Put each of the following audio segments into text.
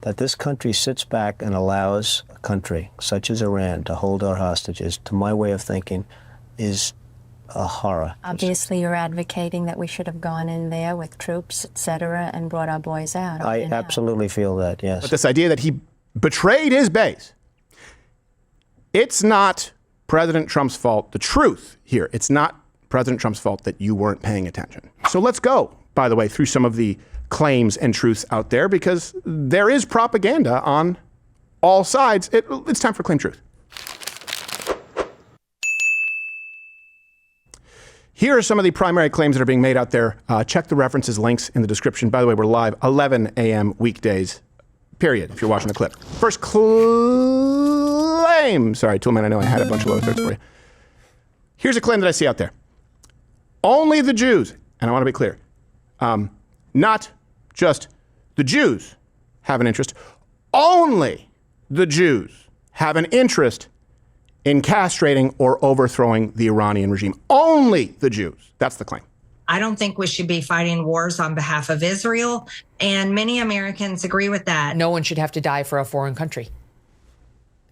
That this country sits back and allows a country such as Iran to hold our hostages, to my way of thinking, is a horror. Obviously, you're advocating that we should have gone in there with troops, etc., and brought our boys out. I absolutely feel that, yes. But this idea that he betrayed his base, it's not President Trump's fault. The truth here, it's not President Trump's fault that you weren't paying attention. So let's go, by the way, through some of the claims and truths out there, because there is propaganda on all sides. It's time for Claim Truth. Here are some of the primary claims that are being made out there. Check the references, links in the description. By the way, we're live 11 a.m. weekdays, period, if you're watching the clip. First claim. Sorry, Toolman, I know I had a bunch of lower thirds for you. Here's a claim that I see out there. Only the Jews, and I want to be clear, not just the Jews have an interest. Only the Jews have an interest in castrating or overthrowing the Iranian regime. Only the Jews. That's the claim. I don't think we should be fighting wars on behalf of Israel, and many Americans agree with that. No one should have to die for a foreign country.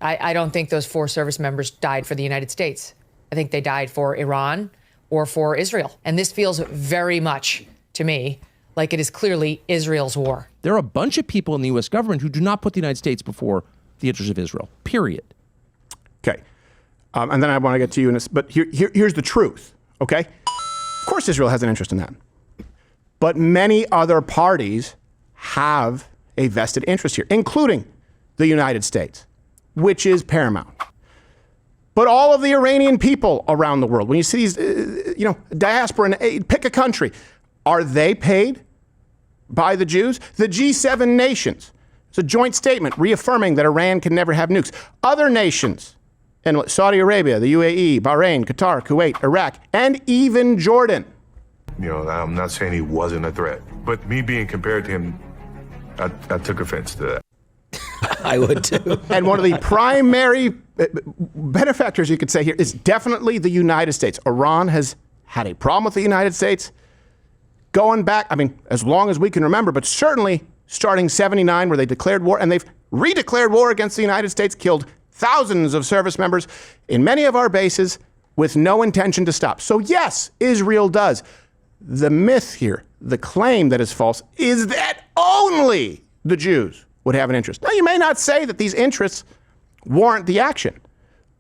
I don't think those 4 service members died for the United States. I think they died for Iran or for Israel. And this feels very much, to me, like it is clearly Israel's war. There are a bunch of people in the U.S. government who do not put the United States before the interests of Israel, period. Okay. And then I want to get to you in this, but here's the truth, okay? Of course Israel has an interest in that. But many other parties have a vested interest here, including the United States, which is paramount. But all of the Iranian people around the world, when you see these, diaspora, and pick a country, are they paid by the Jews? The G7 nations. It's a joint statement reaffirming that Iran can never have nukes. Other nations, and Saudi Arabia, the UAE, Bahrain, Qatar, Kuwait, Iraq, and even Jordan. I'm not saying he wasn't a threat, but me being compared to him, I took offense to that. I would too. And one of the primary benefactors, you could say here, is definitely the United States. Iran has had a problem with the United States going back, as long as we can remember, but certainly starting 79, where they declared war, and they've redeclared war against the United States, killed thousands of service members in many of our bases with no intention to stop. So yes, Israel does. The myth here, the claim that is false, is that only the Jews would have an interest. Now, you may not say that these interests warrant the action,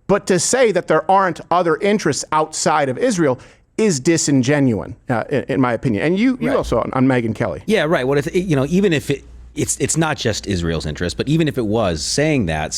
but to say that there aren't other interests outside of Israel is disingenuous, in my opinion. And you also on Megyn Kelly. Yeah, right. What if, even if it's not just Israel's interest, but even if it was saying that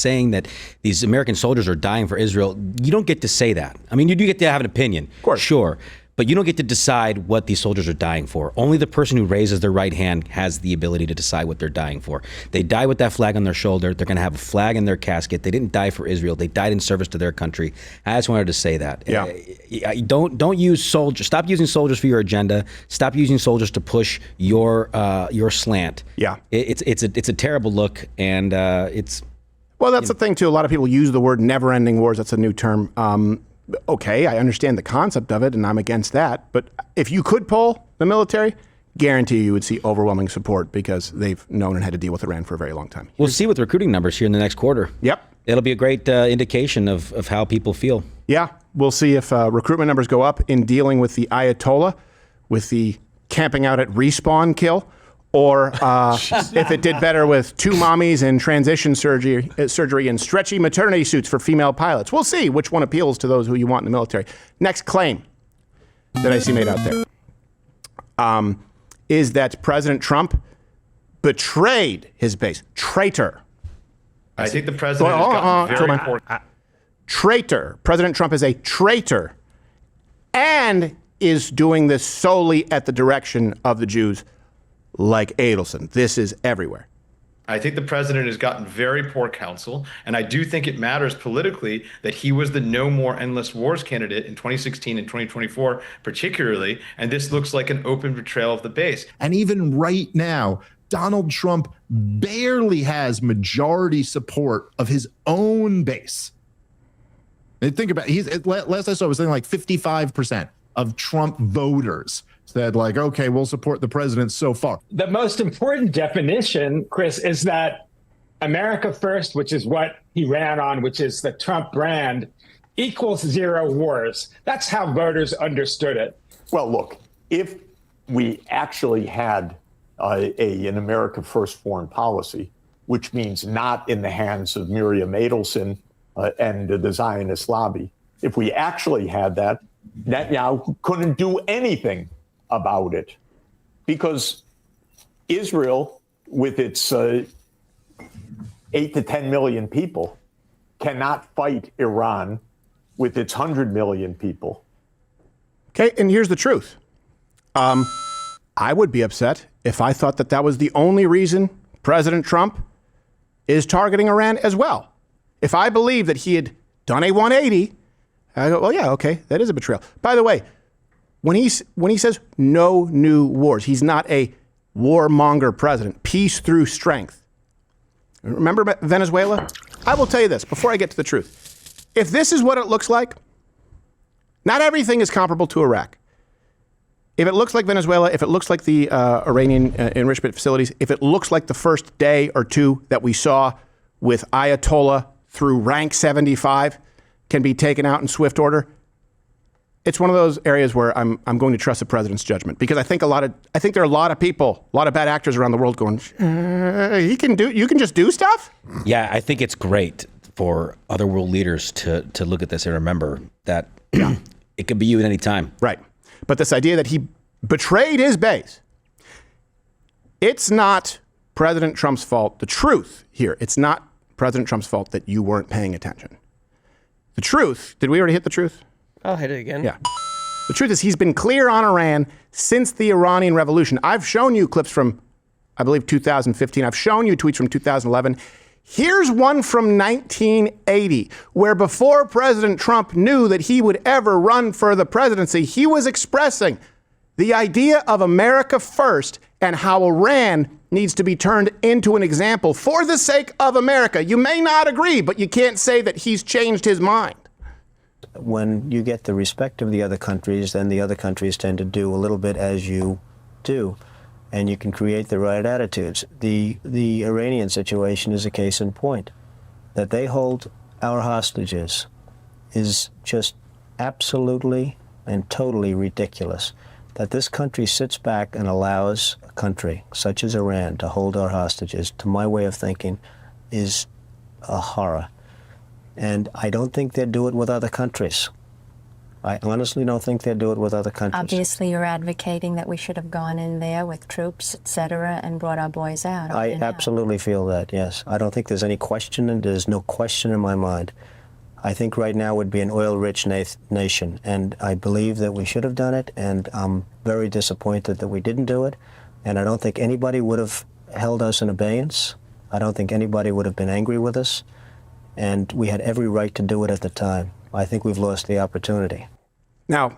these American soldiers are dying for Israel, you don't get to say that. You do get to have an opinion, of course, sure, but you don't get to decide what these soldiers are dying for. Only the person who raises their right hand has the ability to decide what they're dying for. They die with that flag on their shoulder. They're going to have a flag in their casket. They didn't die for Israel. They died in service to their country. I just wanted to say that. Yeah. Don't use soldiers. Stop using soldiers for your agenda. Stop using soldiers to push your slant. Yeah. It's a terrible look, and it's. Well, that's the thing too. A lot of people use the word never-ending wars. That's a new term. Okay, I understand the concept of it, and I'm against that. But if you could poll the military, guarantee you would see overwhelming support, because they've known and had to deal with Iran for a very long time. We'll see with recruiting numbers here in the next quarter. Yep. It'll be a great indication of how people feel. Yeah, we'll see if recruitment numbers go up in dealing with the Ayatollah, with the camping out at respawn kill, or if it did better with 2 mommies in transition surgery and stretchy maternity suits for female pilots. We'll see which one appeals to those who you want in the military. Next claim that I see made out there is that President Trump betrayed his base. Traitor. I think the president has gotten very important. Traitor. President Trump is a traitor and is doing this solely at the direction of the Jews, like Adelson. This is everywhere. I think the president has gotten very poor counsel, and I do think it matters politically that he was the no more endless wars candidate in 2016 and 2024 particularly, and this looks like an open betrayal of the base. And even right now, Donald Trump barely has majority support of his own base. And think about it, last I saw it was something like 55% of Trump voters said, okay, we'll support the president so far. The most important definition, Chris, is that America First, which is what he ran on, which is the Trump brand, equals zero wars. That's how voters understood it. Well, look, if we actually had an America First foreign policy, which means not in the hands of Miriam Adelson and the Zionist lobby, if we actually had that, Netanyahu couldn't do anything about it, because Israel, with its 8 to 10 million people, cannot fight Iran with its 100 million people. Okay, and here's the truth. I would be upset if I thought that that was the only reason President Trump is targeting Iran as well. If I believed that he had done a 180, I go, well, yeah, okay, that is a betrayal. By the way, when he says no new wars, he's not a warmonger president. Peace through strength. Remember Venezuela? I will tell you this before I get to the truth. If this is what it looks like, not everything is comparable to Iraq. If it looks like Venezuela, if it looks like the Iranian enrichment facilities, if it looks like the first day or two that we saw with Ayatollah through rank 75 can be taken out in swift order, it's one of those areas where I'm going to trust the president's judgment, because I think there are a lot of people, a lot of bad actors around the world going, you can just do stuff? Yeah, I think it's great for other world leaders to look at this and remember that it could be you at any time. Right. But this idea that he betrayed his base, it's not President Trump's fault. The truth here, it's not President Trump's fault that you weren't paying attention. The truth, did we already hit the truth? I'll hit it again. Yeah. The truth is he's been clear on Iran since the Iranian Revolution. I've shown you clips from, I believe, 2015. I've shown you tweets from 2011. Here's one from 1980, where before President Trump knew that he would ever run for the presidency, he was expressing the idea of America first and how Iran needs to be turned into an example for the sake of America. You may not agree, but you can't say that he's changed his mind. When you get the respect of the other countries, then the other countries tend to do a little bit as you do, and you can create the right attitudes. The Iranian situation is a case in point. That they hold our hostages is just absolutely and totally ridiculous. That this country sits back and allows a country such as Iran to hold our hostages, to my way of thinking, is a horror. And I don't think they'd do it with other countries. I honestly don't think they'd do it with other countries. Obviously, you're advocating that we should have gone in there with troops, etc., and brought our boys out. I absolutely feel that, yes. I don't think there's any question, and there's no question in my mind. I think right now would be an oil-rich nation, and I believe that we should have done it, and I'm very disappointed that we didn't do it, and I don't think anybody would have held us in abeyance. I don't think anybody would have been angry with us, and we had every right to do it at the time. I think we've lost the opportunity. Now,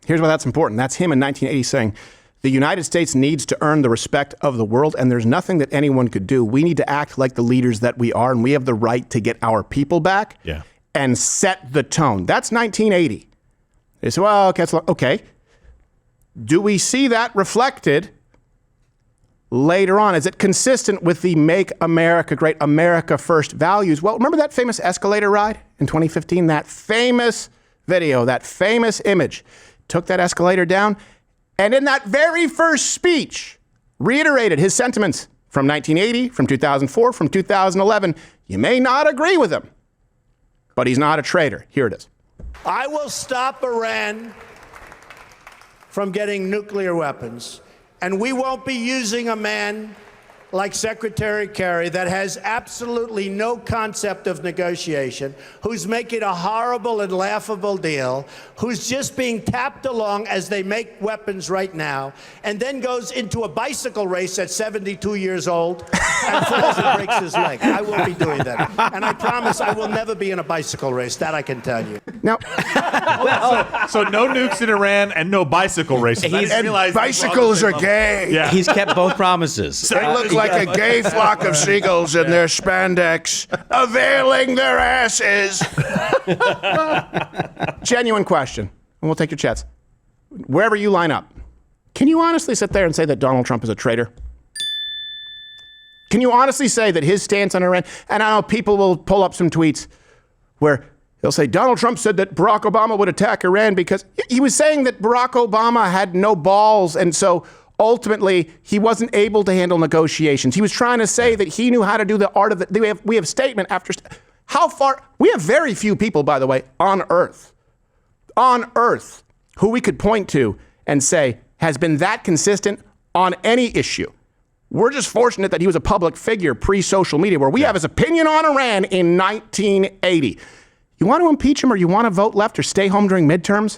here's why that's important. That's him in 1980 saying, the United States needs to earn the respect of the world, and there's nothing that anyone could do. We need to act like the leaders that we are, and we have the right to get our people back and set the tone. That's 1980. They say, well, okay. Do we see that reflected later on? Is it consistent with the Make America Great, America First values? Well, remember that famous escalator ride in 2015? That famous video, that famous image. Took that escalator down, and in that very first speech, reiterated his sentiments from 1980, from 2004, from 2011. You may not agree with him, but he's not a traitor. Here it is. I will stop Iran from getting nuclear weapons. And we won't be using a man like Secretary Kerry that has absolutely no concept of negotiation, who's making a horrible and laughable deal, who's just being tapped along as they make weapons right now, and then goes into a bicycle race at 72 years old and falls and breaks his leg. I won't be doing that. And I promise I will never be in a bicycle race. That I can tell you. Now, so no nukes in Iran and no bicycle races. Bicycles are gay. Yeah. He's kept both promises. They look like a gay flock of seagulls in their spandex, availing their asses. Genuine question, and we'll take your chats. Wherever you line up, can you honestly sit there and say that Donald Trump is a traitor? Can you honestly say that his stance on Iran, and I know people will pull up some tweets where they'll say Donald Trump said that Barack Obama would attack Iran because he was saying that Barack Obama had no balls, and so ultimately he wasn't able to handle negotiations. He was trying to say that he knew how to do the art of it. We have statement after how far. We have very few people, by the way, on earth who we could point to and say has been that consistent on any issue. We're just fortunate that he was a public figure pre-social media where we have his opinion on Iran in 1980. You want to impeach him or you want to vote left or stay home during midterms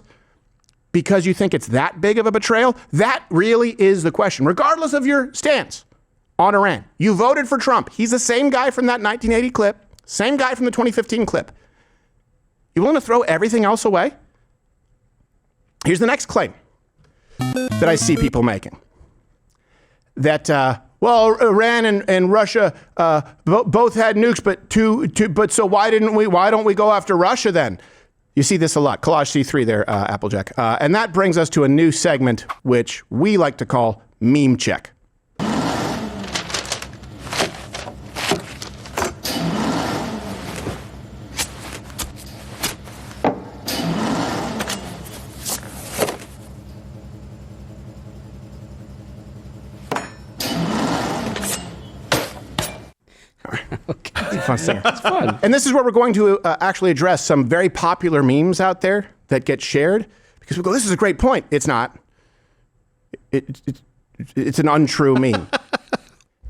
because you think it's that big of a betrayal? That really is the question, regardless of your stance on Iran. You voted for Trump. He's the same guy from that 1980 clip, same guy from the 2015 clip. You willing to throw everything else away? Here's the next claim that I see people making. That, well, Iran and Russia both had nukes, but so why don't we go after Russia then? You see this a lot. Collage C3 there, Applejack. And that brings us to a new segment, which we like to call Meme Check. Fun stuff. It's fun. And this is where we're going to actually address some very popular memes out there that get shared because we go, this is a great point. It's not. It's an untrue meme.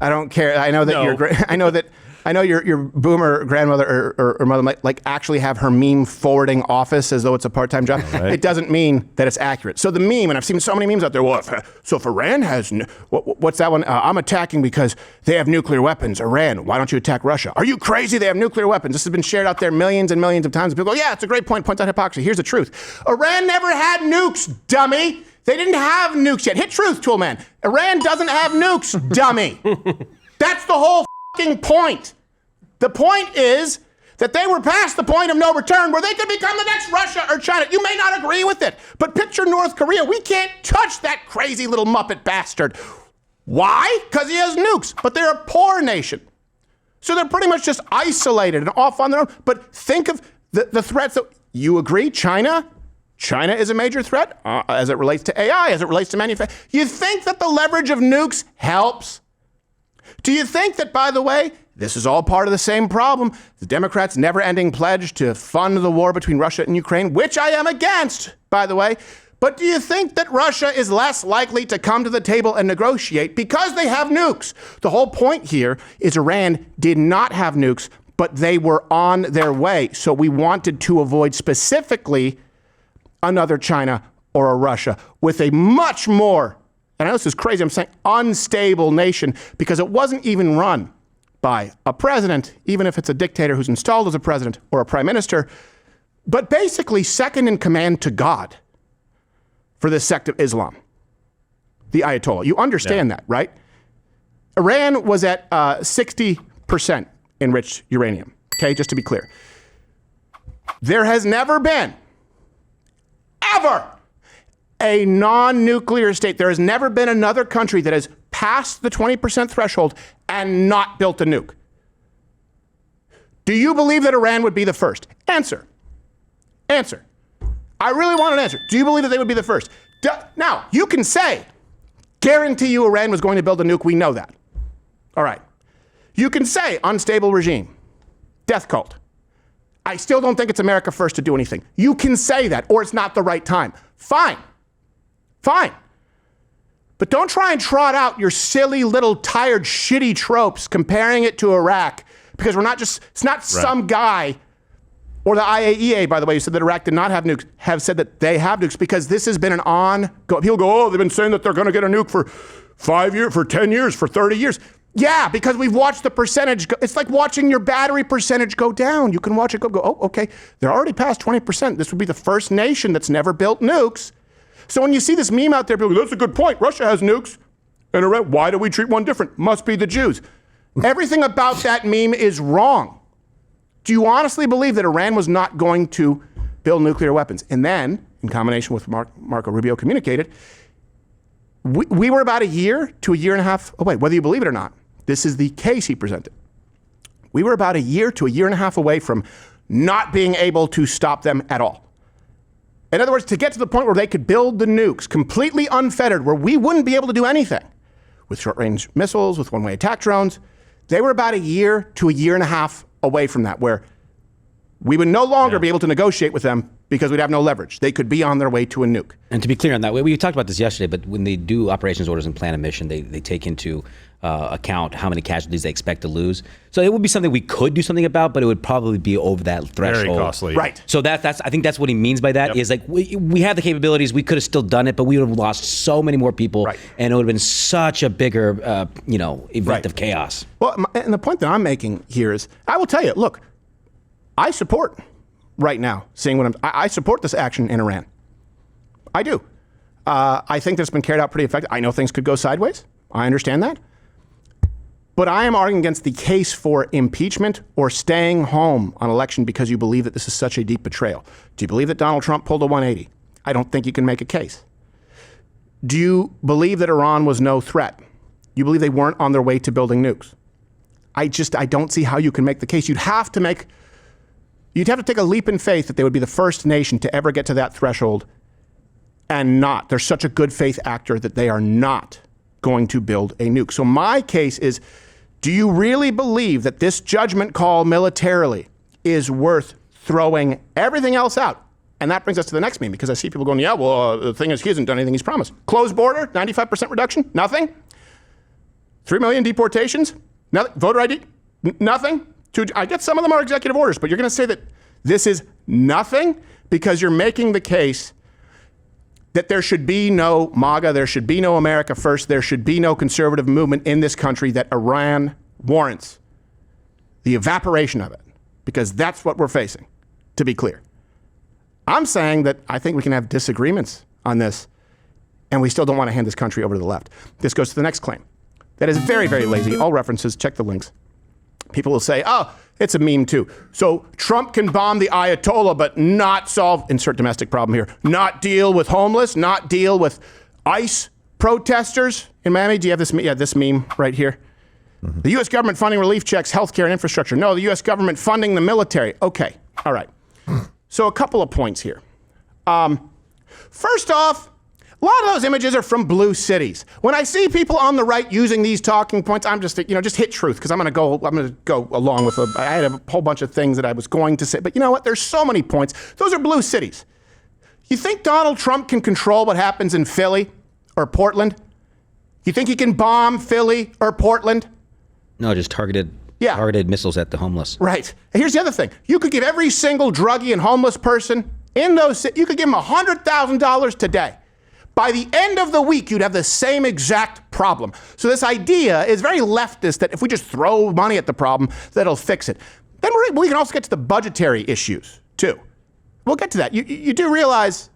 I don't care. I know that I know your boomer grandmother or mother might like actually have her meme forwarding office as though it's a part-time job. Right. It doesn't mean that it's accurate. So the meme, and I've seen so many memes out there. Well, if Iran has, what's that one? I'm attacking because they have nuclear weapons. Iran, why don't you attack Russia? Are you crazy? They have nuclear weapons. This has been shared out there millions and millions of times. People go, yeah, it's a great point. Points out hypocrisy. Here's the truth. Iran never had nukes, dummy. They didn't have nukes yet. Hit truth, Toolman. Iran doesn't have nukes, dummy. That's the whole fucking point. The point is that they were past the point of no return where they could become the next Russia or China. You may not agree with it, but picture North Korea. We can't touch that crazy little Muppet bastard. Why? Because he has nukes, but they're a poor nation. So they're pretty much just isolated and off on their own. But think of the threats that you agree, China? China is a major threat as it relates to AI, as it relates to manufacturing. You think that the leverage of nukes helps? Do you think that, by the way, this is all part of the same problem? The Democrats' never-ending pledge to fund the war between Russia and Ukraine, which I am against, by the way. But do you think that Russia is less likely to come to the table and negotiate because they have nukes? The whole point here is Iran did not have nukes, but they were on their way. So we wanted to avoid specifically another China or a Russia with a much more, and I know this is crazy, I'm saying unstable nation because it wasn't even run by a president, even if it's a dictator who's installed as a president or a prime minister, but basically second in command to God for this sect of Islam, the Ayatollah. You understand that, right? Iran was at 60% enriched uranium, okay, just to be clear. There has never been, ever, a non-nuclear state. There has never been another country that has passed the 20% threshold and not built a nuke. Do you believe that Iran would be the first? Answer. I really want an answer. Do you believe that they would be the first? Now, you can say, guarantee you Iran was going to build a nuke. We know that. All right. You can say unstable regime, death cult. I still don't think it's America first to do anything. You can say that, or it's not the right time. Fine. But don't try and trot out your silly little tired shitty tropes comparing it to Iraq because it's not some guy or the IAEA, by the way, who said that Iraq did not have nukes, have said that they have nukes because this has been an ongoing. People go, oh, they've been saying that they're going to get a nuke for 5 years, for 10 years, for 30 years. Yeah, because we've watched the percentage go. It's like watching your battery percentage go down. You can watch it go, oh, okay, they're already past 20%. This would be the first nation that's never built nukes. So when you see this meme out there, people go, that's a good point. Russia has nukes. And Iran, why do we treat one different? Must be the Jews. Everything about that meme is wrong. Do you honestly believe that Iran was not going to build nuclear weapons? And then, in combination with Marco Rubio communicated, we were about a year to a year and a half away, whether you believe it or not, This is the case he presented. We were about a year to a year and a half away from not being able to stop them at all. In other words, to get to the point where they could build the nukes completely unfettered, where we wouldn't be able to do anything with short-range missiles, with one-way attack drones, they were about a year to a year and a half away from that, where we would no longer be able to negotiate with them because we'd have no leverage. They could be on their way to a nuke. And to be clear on that, we talked about this yesterday, but when they do operations orders and plan a mission, they take into account how many casualties they expect to lose. So it would be something we could do something about, but it would probably be over that threshold. Very costly. Right. So that's I think that's what he means by that, is like we have the capabilities, we could have still done it, but we would have lost so many more people, and it would have been such a bigger event of chaos. Well, and the point that I'm making here is, I will tell you, look, I support right now seeing what I support this action in Iran. I do. I think that's been carried out pretty effectively. I know things could go sideways. I understand that. But I am arguing against the case for impeachment or staying home on election because you believe that this is such a deep betrayal. Do you believe that Donald Trump pulled a 180? I don't think you can make a case. Do you believe that Iran was no threat? You believe they weren't on their way to building nukes? I don't see how you can make the case. You'd have to take a leap in faith that they would be the first nation to ever get to that threshold and not. They're such a good faith actor that they are not going to build a nuke. So my case is, do you really believe that this judgment call militarily is worth throwing everything else out? And that brings us to the next meme, because I see people going, the thing is, he hasn't done anything he's promised. Closed border, 95% reduction, nothing. 3 million deportations, nothing. Voter ID, nothing. I get some of them are executive orders, but you're going to say that this is nothing because you're making the case that there should be no MAGA, there should be no America First, there should be no conservative movement in this country, that Iran warrants the evaporation of it, because that's what we're facing, to be clear. I'm saying that I think we can have disagreements on this, and we still don't want to hand this country over to the left. This goes to the next claim. That is very, very lazy. All references, check the links. People will say, it's a meme too. So Trump can bomb the Ayatollah, but not solve, insert domestic problem here, not deal with homeless, not deal with ICE protesters in Miami. Do you have this? Yeah, this meme right here. Mm-hmm. The U.S. government funding relief checks, healthcare, and infrastructure. No, the U.S. government funding the military. Okay, all right. So a couple of points here. First off, a lot of those images are from blue cities. When I see people on the right using these talking points, I'm just, just hit truth, because I'm going to go along with I had a whole bunch of things that I was going to say, but you know what? There's so many points. Those are blue cities. You think Donald Trump can control what happens in Philly or Portland? You think he can bomb Philly or Portland? No, just targeted missiles at the homeless. Right. And here's the other thing. You could give every single druggie and homeless person in those, you could give them $100,000 today. By the end of the week, you'd have the same exact problem. So this idea is very leftist, that if we just throw money at the problem, that'll fix it. Then we can also get to the budgetary issues, too. We'll get to that. You do realize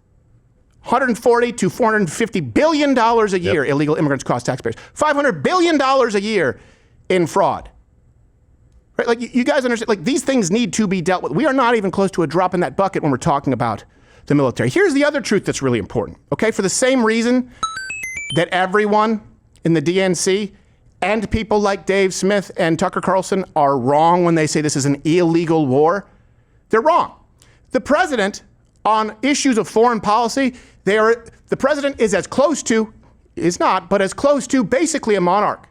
$140 to $450 billion a year illegal immigrants cost taxpayers. $500 billion a year in fraud. Right? Like, you guys understand, like, these things need to be dealt with. We are not even close to a drop in that bucket when we're talking about the military. Here's the other truth that's really important, okay? For the same reason that everyone in the DNC and people like Dave Smith and Tucker Carlson are wrong when they say this is an illegal war, they're wrong. The president, on issues of foreign policy, the president is as close to basically a monarch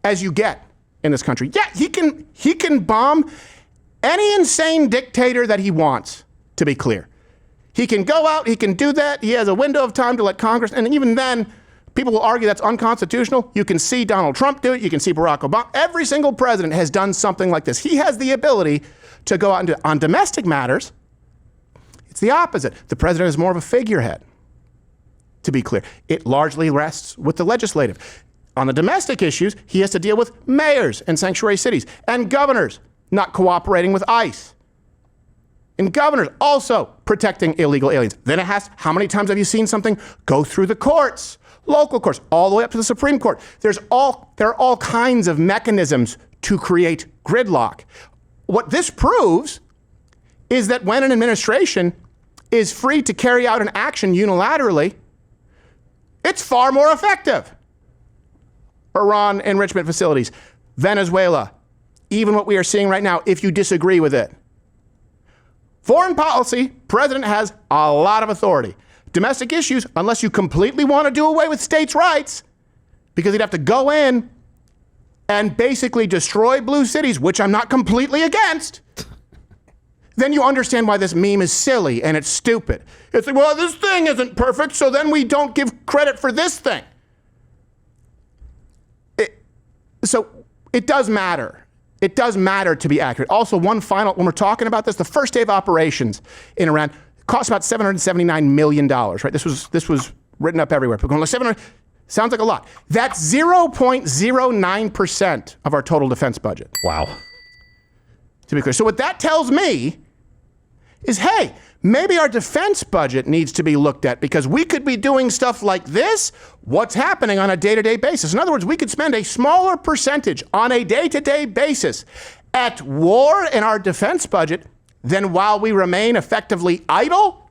as you get in this country. Yeah, he can bomb any insane dictator that he wants, to be clear. He can go out, he can do that. He has a window of time to let Congress, and even then, people will argue that's unconstitutional. You can see Donald Trump do it. You can see Barack Obama. Every single president has done something like this. He has the ability to go out and do it. On domestic matters, it's the opposite. The president is more of a figurehead, to be clear. It largely rests with the legislative. On the domestic issues, he has to deal with mayors and sanctuary cities and governors not cooperating with ICE. And governors also protecting illegal aliens. Then it has, how many times have you seen something go through the courts, local courts, all the way up to the Supreme Court? There are all kinds of mechanisms to create gridlock. What this proves is that when an administration is free to carry out an action unilaterally, it's far more effective. Iran enrichment facilities, Venezuela, even what we are seeing right now, if you disagree with it. Foreign policy, president has a lot of authority. Domestic issues, unless you completely want to do away with states' rights, because he'd have to go in and basically destroy blue cities, which I'm not completely against, then you understand why this meme is silly and it's stupid. It's like, well, this thing isn't perfect, so then we don't give credit for this thing. So it does matter. It does matter to be accurate. Also, one final, when we're talking about this, the first day of operations in Iran cost about $779 million, right? This was written up everywhere. People going, like, 700, sounds like a lot. That's 0.09% of our total defense budget. Wow. To be clear. So what that tells me is, hey, maybe our defense budget needs to be looked at because we could be doing stuff like this. What's happening on a day-to-day basis? In other words, we could spend a smaller percentage on a day-to-day basis at war in our defense budget than while we remain effectively idle.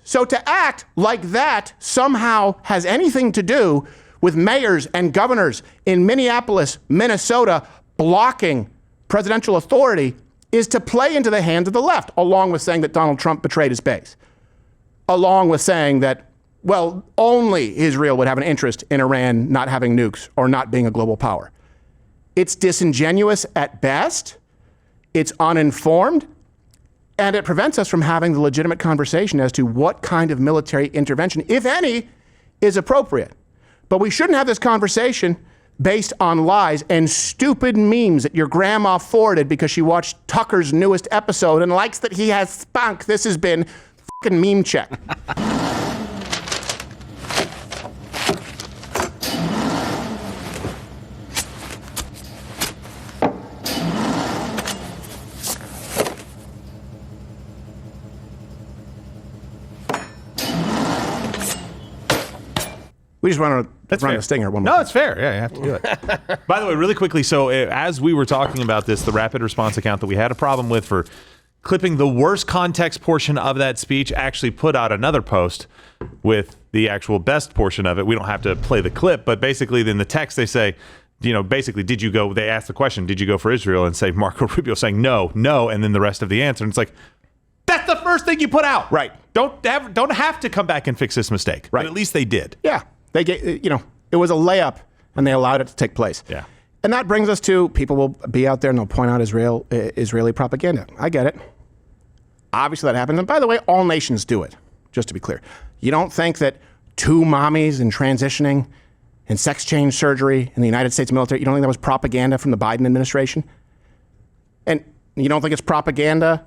So to act like that somehow has anything to do with mayors and governors in Minneapolis, Minnesota, blocking presidential authority is to play into the hands of the left, along with saying that Donald Trump betrayed his base, along with saying that, well, only Israel would have an interest in Iran not having nukes or not being a global power. It's disingenuous at best, it's uninformed, and it prevents us from having the legitimate conversation as to what kind of military intervention, if any, is appropriate. But we shouldn't have this conversation based on lies and stupid memes that your grandma forwarded because she watched Tucker's newest episode and likes that he has spunk. This has been fucking meme check. We just want to run a stinger one more. No, it's fair. Yeah, you have to do it. By the way, really quickly, so as we were talking about this, the rapid response account that we had a problem with for clipping the worst context portion of that speech actually put out another post with the actual best portion of it. We don't have to play the clip, but basically in the text they say, you know, basically, did you go, they asked the question, did you go for Israel? And say Marco Rubio saying no, and then the rest of the answer. And it's like, that's the first thing you put out. Right. Don't have to come back and fix this mistake. Right. But at least they did. Yeah. They get, you know, it was a layup and they allowed it to take place. Yeah. And that brings us to people will be out there and they'll point out Israeli propaganda. I get it. Obviously that happens. And by the way, all nations do it, just to be clear. You don't think that two mommies in transitioning and sex change surgery in the United States military, you don't think that was propaganda from the Biden administration? And you don't think it's propaganda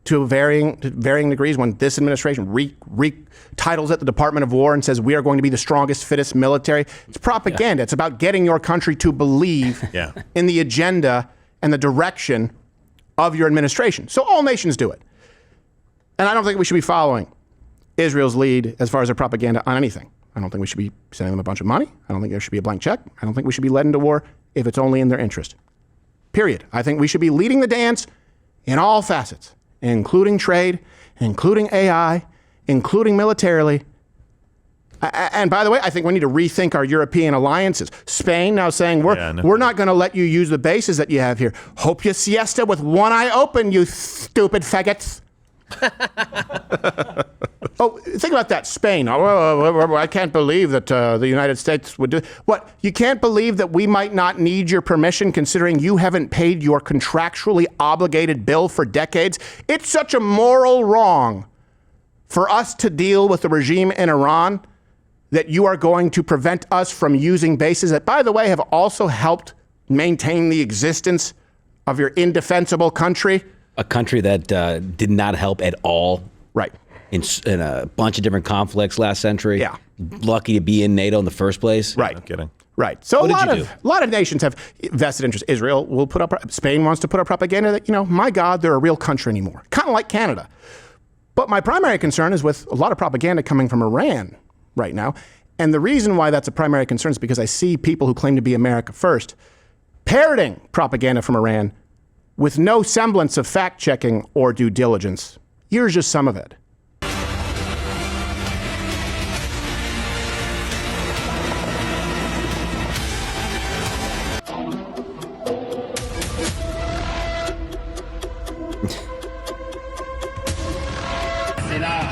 to varying degrees when this administration retitles it the Department of War and says we are going to be the strongest, fittest military? It's propaganda. Yeah. It's about getting your country to believe in the agenda and the direction of your administration. So all nations do it. And I don't think we should be following Israel's lead as far as their propaganda on anything. I don't think we should be sending them a bunch of money. I don't think there should be a blank check. I don't think we should be led into war if it's only in their interest. Period. I think we should be leading the dance in all facets, including trade, including AI, including militarily. And by the way, I think we need to rethink our European alliances. Spain now saying we're not going to let you use the bases that you have here. Hope you siesta with one eye open, you stupid faggots. Oh, think about that. Spain. Oh, I can't believe that the United States would do. What? You can't believe that we might not need your permission considering you haven't paid your contractually obligated bill for decades? It's such a moral wrong for us to deal with the regime in Iran that you are going to prevent us from using bases that, by the way, have also helped maintain the existence of your indefensible country. A country that did not help at all. Right. In a bunch of different conflicts last century. Yeah. Lucky to be in NATO in the first place. Right. No kidding. Right. So a lot of nations have vested interest. Israel will put up, Spain wants to put up propaganda that, you know, my God, they're a real country anymore. Kind of like Canada. But my primary concern is with a lot of propaganda coming from Iran right now. And the reason why that's a primary concern is because I see people who claim to be America first parroting propaganda from Iran with no semblance of fact-checking or due diligence. Here's just some of it.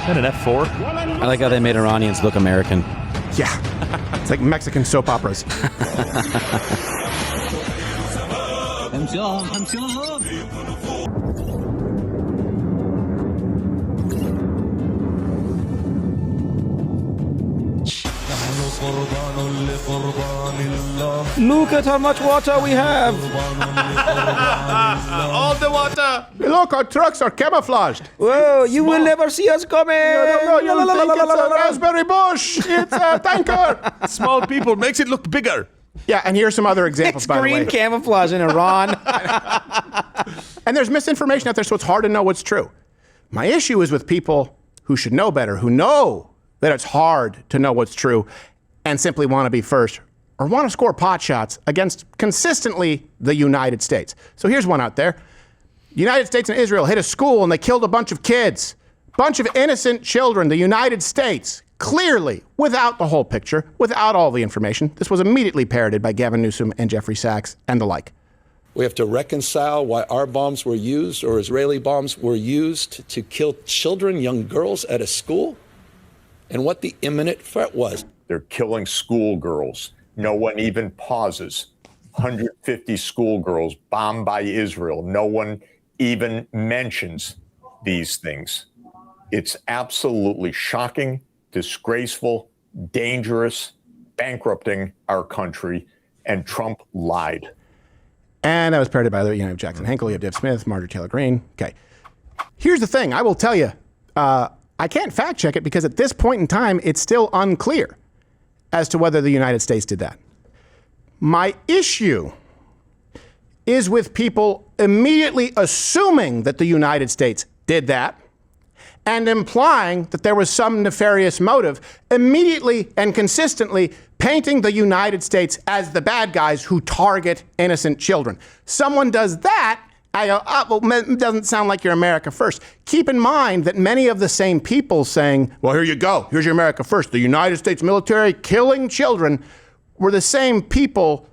that an F4? I like how they made Iranians look American. Yeah. It's like Mexican soap operas. Look at how much water we have. All the water. Look, our trucks are camouflaged. Whoa, you will never see us coming. No, you don't think it's a raspberry bush. It's a tanker. Small people makes it look bigger. Yeah, and here's some other examples, by the way. Green camouflage in Iran. And there's misinformation out there, so it's hard to know what's true. My issue is with people who should know better, who know that it's hard to know what's true and simply want to be first or want to score pot shots against consistently the United States. So here's one out there. The United States and Israel hit a school and they killed a bunch of kids, bunch of innocent children. The United States, clearly, without the whole picture, without all the information, this was immediately parroted by Gavin Newsom and Jeffrey Sachs and the like. We have to reconcile why our bombs were used or Israeli bombs were used to kill children, young girls at a school, and what the imminent threat was. They're killing schoolgirls. No one even pauses. 150 schoolgirls bombed by Israel. No one even mentions these things. It's absolutely shocking, disgraceful, dangerous, bankrupting our country, and Trump lied. And that was parroted by the Jackson Henkel, you have Deb Smith, Marjorie Taylor Greene. Okay. Here's the thing. I will tell you, I can't fact check it because at this point in time, it's still unclear as to whether the United States did that. My issue is with people immediately assuming that the United States did that and implying that there was some nefarious motive, immediately and consistently painting the United States as the bad guys who target innocent children. Someone does that, I go, oh, well, it doesn't sound like you're America first. Keep in mind that many of the same people saying, well, here you go, here's your America first, the United States military killing children, were the same people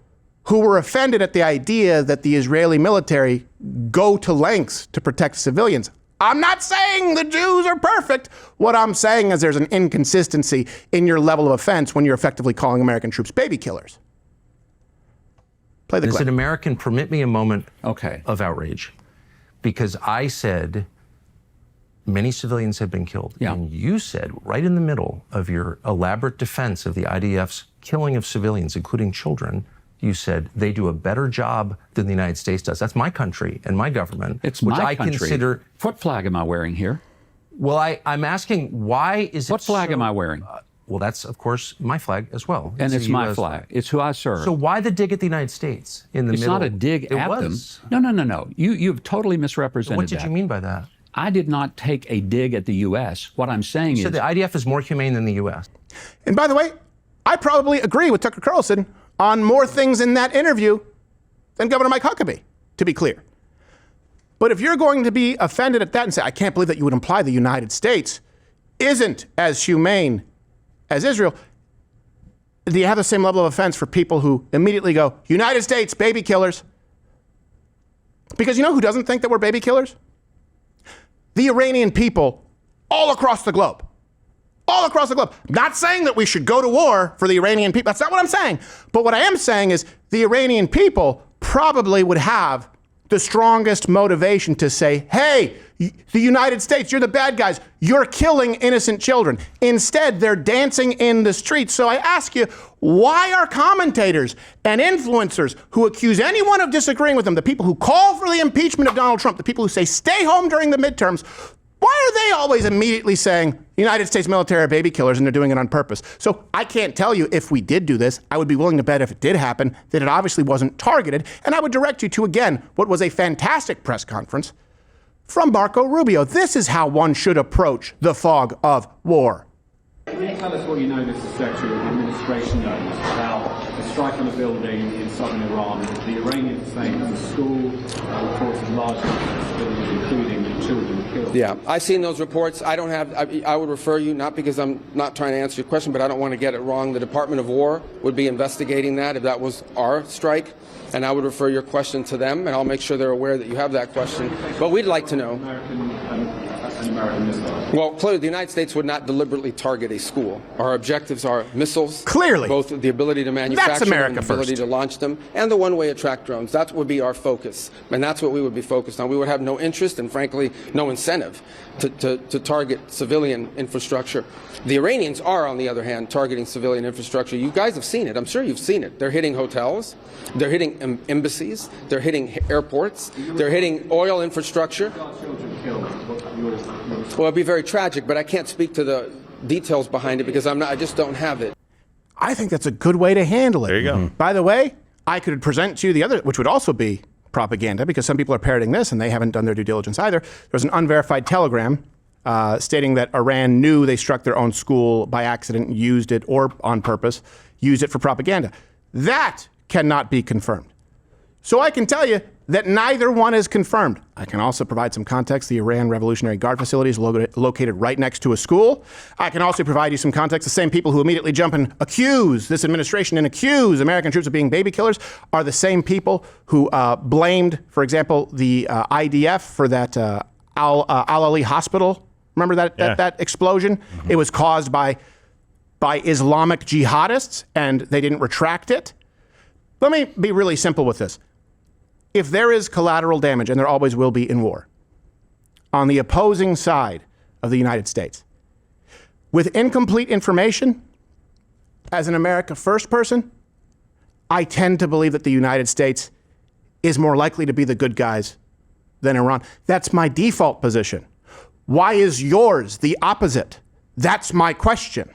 who were offended at the idea that the Israeli military go to lengths to protect civilians. I'm not saying the Jews are perfect. What I'm saying is there's an inconsistency in your level of offense when you're effectively calling American troops baby killers. Play the clip. As an American, permit me a moment of outrage, because I said many civilians have been killed. Yeah. And you said, right in the middle of your elaborate defense of the IDF's killing of civilians, including children, you said they do a better job than the United States does. That's my country and my government. It's which my I country. Consider. What flag am I wearing here? Well, I'm asking, why is it What flag am I wearing? Well, that's, of course, my flag as well. And it's my US flag. It's who I serve. So why the dig at the United States in the it's middle? It's not a dig it at was. them. No. You've totally misrepresented What did you mean by that? I did not take a dig at the U.S. What I'm saying is... So the IDF is more humane than the U.S. And by the way, I probably agree with Tucker Carlson on more things in that interview than Governor Mike Huckabee, to be clear. But if you're going to be offended at that and say, I can't believe that you would imply the United States isn't as humane as Israel, do you have the same level of offense for people who immediately go, United States, baby killers? Because you know who doesn't think that we're baby killers? The Iranian people all across the globe. All across the globe. Not saying that we should go to war for the Iranian people. That's not what I'm saying. But what I am saying is the Iranian people probably would have the strongest motivation to say, hey, the United States, you're the bad guys. You're killing innocent children. Instead, they're dancing in the streets. So I ask you, why are commentators and influencers who accuse anyone of disagreeing with them, the people who call for the impeachment of Donald Trump, the people who say stay home during the midterms, why are they always immediately saying United States military are baby killers and they're doing it on purpose? So I can't tell you if we did do this. I would be willing to bet if it did happen that it obviously wasn't targeted. And I would direct you to, again, what was a fantastic press conference from Marco Rubio. This is how one should approach the fog of war. Can you tell us what you know, Mr. Secretary, of the administration knows about the strike on a building in southern Iran? The Iranians saying it's a school, reports of large buildings, including children killed. Yeah, I've seen those reports. I don't have, I would refer you, not because I'm not trying to answer your question, but I don't want to get it wrong. The Department of War would be investigating that if that was our strike. And I would refer your question to them, and I'll make sure they're aware that you have that question. But we'd like to know. American missiles. Well, clearly, the United States would not deliberately target a school. Our objectives are missiles. Clearly. Both the ability to manufacture them and the ability to launch them, and the one-way attract drones. That would be our focus, and that's what we would be focused on. We would have no interest and, frankly, no incentive to target civilian infrastructure. The Iranians are, on the other hand, targeting civilian infrastructure. You guys have seen it. I'm sure you've seen it. They're hitting hotels. They're hitting embassies. They're hitting airports. They're hitting oil infrastructure. Well, it'd be very tragic, but I can't speak to the details behind it because I just don't have it. I think that's a good way to handle it. There you go. By the way, I could present to you the other, which would also be propaganda, because some people are parroting this and they haven't done their due diligence either. There's an unverified telegram stating that Iran knew they struck their own school by accident, used it, or on purpose, used it for propaganda. That cannot be confirmed. So I can tell you that neither one is confirmed. I can also provide some context. The Iran Revolutionary Guard facility is located right next to a school. I can also provide you some context. The same people who immediately jump and accuse this administration and accuse American troops of being baby killers are the same people who blamed, for example, the IDF for that Al-Ali hospital. Remember that explosion? Mm-hmm. It was caused by Islamic jihadists, and they didn't retract it. Let me be really simple with this. If there is collateral damage, and there always will be in war, on the opposing side of the United States, with incomplete information, as an America First person, I tend to believe that the United States is more likely to be the good guys than Iran. That's my default position. Why is yours the opposite? That's my question.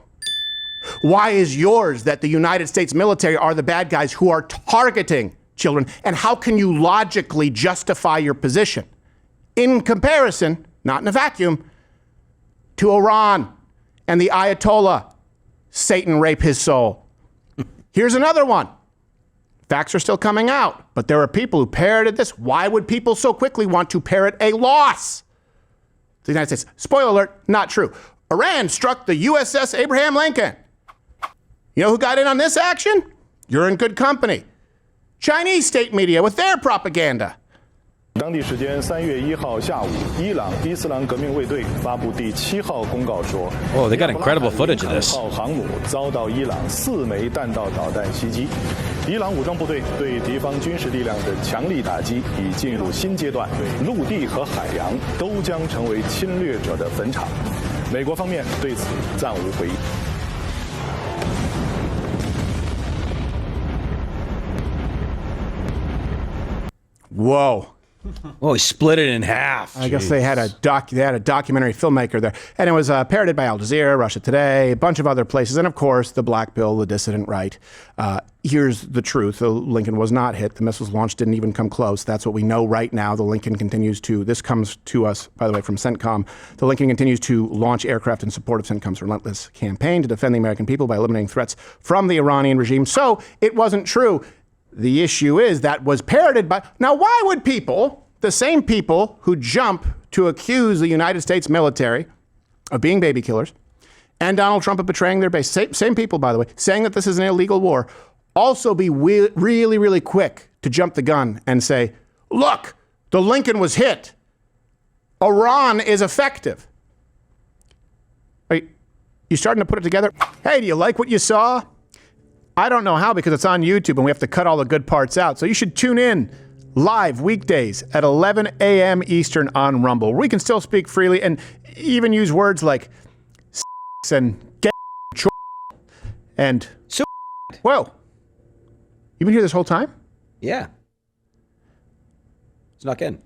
Why is yours that the United States military are the bad guys who are targeting children? And how can you logically justify your position in comparison, not in a vacuum, to Iran and the Ayatollah? Satan rape his soul. Here's another one. Facts are still coming out, but there are people who parroted this. Why would people so quickly want to parrot a loss to the United States? Spoiler alert, not true. Iran struck the USS Abraham Lincoln. You know who got in on this action? You're in good company. Chinese state media with their propaganda. 当地时间3月1号下午，伊朗伊斯兰革命卫队发布第7号公告说 Oh, they got incredible footage of this. 号航母遭到伊朗4枚弹道导弹袭击。伊朗武装部队对敌方军事力量的强力打击已进入新阶段，陆地和海洋都将成为侵略者的坟场。美国方面对此暂无回应。 Whoa. Oh, he split it in half. I guess they had a documentary filmmaker there. And it was parroted by Al Jazeera, Russia Today, a bunch of other places. And of course, the Black Bill, the dissident right. Here's the truth. The Lincoln was not hit. The missiles launched didn't even come close. That's what we know right now. The Lincoln continues to, this comes to us, by the way, from CENTCOM. The Lincoln continues to launch aircraft in support of CENTCOM's relentless campaign to defend the American people by eliminating threats from the Iranian regime. So it wasn't true. The issue is that was parroted by... Now, why would people, the same people who jump to accuse the United States military of being baby killers and Donald Trump of betraying their base, same people, by the way, saying that this is an illegal war, also be really, really quick to jump the gun and say, look, the Lincoln was hit. Iran is effective. Are you starting to put it together? Hey, do you like what you saw? I don't know how, because it's on YouTube and we have to cut all the good parts out. So you should tune in live weekdays at 11 a.m. Eastern on Rumble. We can still speak freely and even use words like and get and so. Whoa. You've been here this whole time? Yeah. Snuck in.